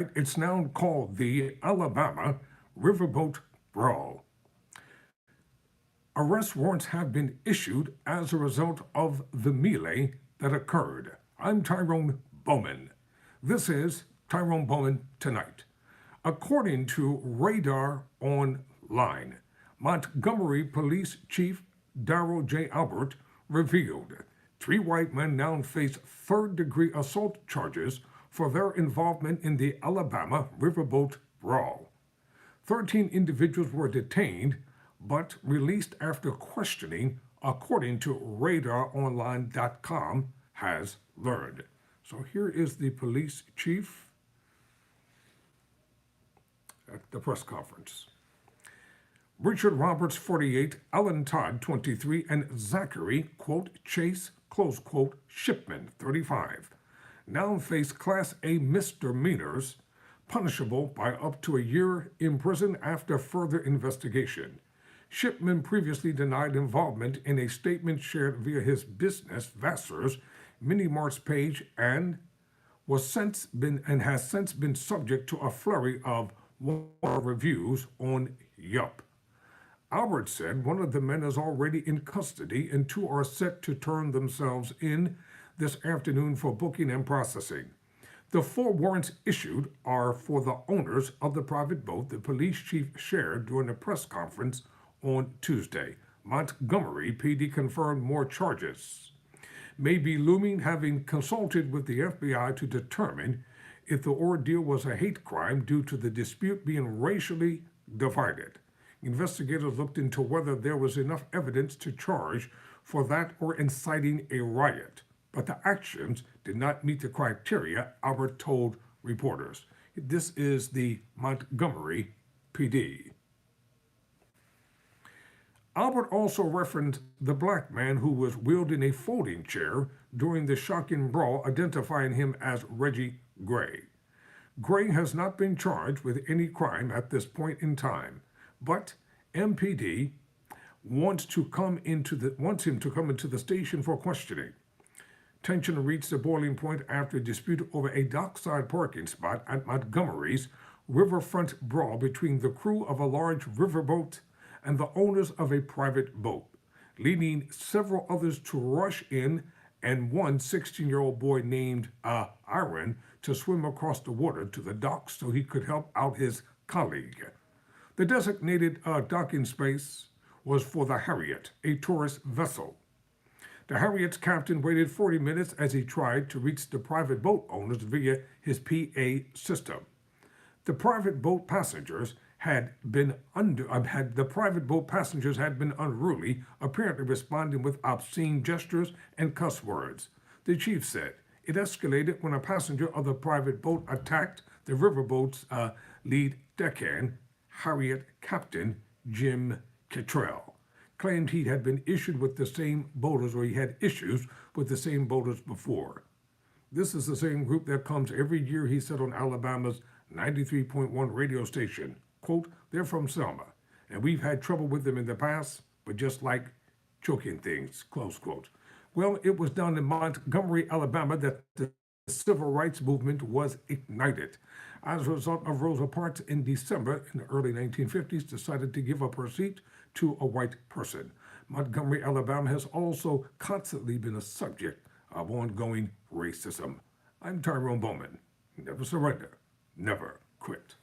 It's now called the Alabama Riverboat Brawl. Arrest warrants have been issued as a result of the melee that occurred. I'm Tyrone Bowman. This is Tyrone Bowman Tonight. According to Radar Online, Montgomery Police Chief Darrell J. Albert revealed 3 white men now face third-degree assault charges for their involvement in the Alabama Riverboat Brawl. 13 individuals were detained but released after questioning, according to RadarOnline.com has learned. So here is the police chief at the press conference. Richard Roberts, 48, Alan Todd, 23, and Zachary, quote, Chase, close quote, Shipman, 35, now face Class A misdemeanors punishable by up to a year in prison after further investigation. Shipman previously denied involvement in a statement shared via his business, Vassar's, mini-marts page and has since been subject to a flurry of reviews on Yelp. Albert said one of the men is already in custody and 2 are set to turn themselves in this afternoon for booking and processing. The 4 warrants issued are for the owners of the private boat, the police chief shared during a press conference on Tuesday. Montgomery PD confirmed more charges may be looming, having consulted with the FBI to determine if the ordeal was a hate crime due to the dispute being racially divided. Investigators looked into whether there was enough evidence to charge for that or inciting a riot, but the actions did not meet the criteria, Albert told reporters. This is the Montgomery PD. Albert also referenced the black man who was wielding a folding chair during the shocking brawl, identifying him as Reggie Gray. Gray has not been charged with any crime at this point in time, but MPD wants him to come into the station for questioning. Tension reached a boiling point after a dispute over a dockside parking spot at Montgomery's riverfront brawl between the crew of a large riverboat and the owners of a private boat, leading several others to rush in and one 16-year-old boy named Aaron to swim across the water to the docks so he could help out his colleague. The designated docking space was for the Harriet, a tourist vessel. The Harriet's captain waited 40 minutes as he tried to reach the private boat owners via his PA system. The private boat passengers had been unruly, apparently responding with obscene gestures and cuss words. The chief said it escalated when a passenger of the private boat attacked the riverboat's lead deckhand, Harriet Captain Jim Kittrell, claimed he had been issued with the same boaters, or he had issues with the same boaters before. This is the same group that comes every year, he said on Alabama's 93.1 radio station. Quote, they're from Selma, and we've had trouble with them in the past, but just like choking things, close quote. Well, it was down in Montgomery, Alabama that the civil rights movement was ignited. As a result of Rosa Parks in December in the early 1950s decided to give up her seat to a white person. Montgomery, Alabama has also constantly been a subject of ongoing racism. I'm Tyrone Bowman. Never surrender, never quit.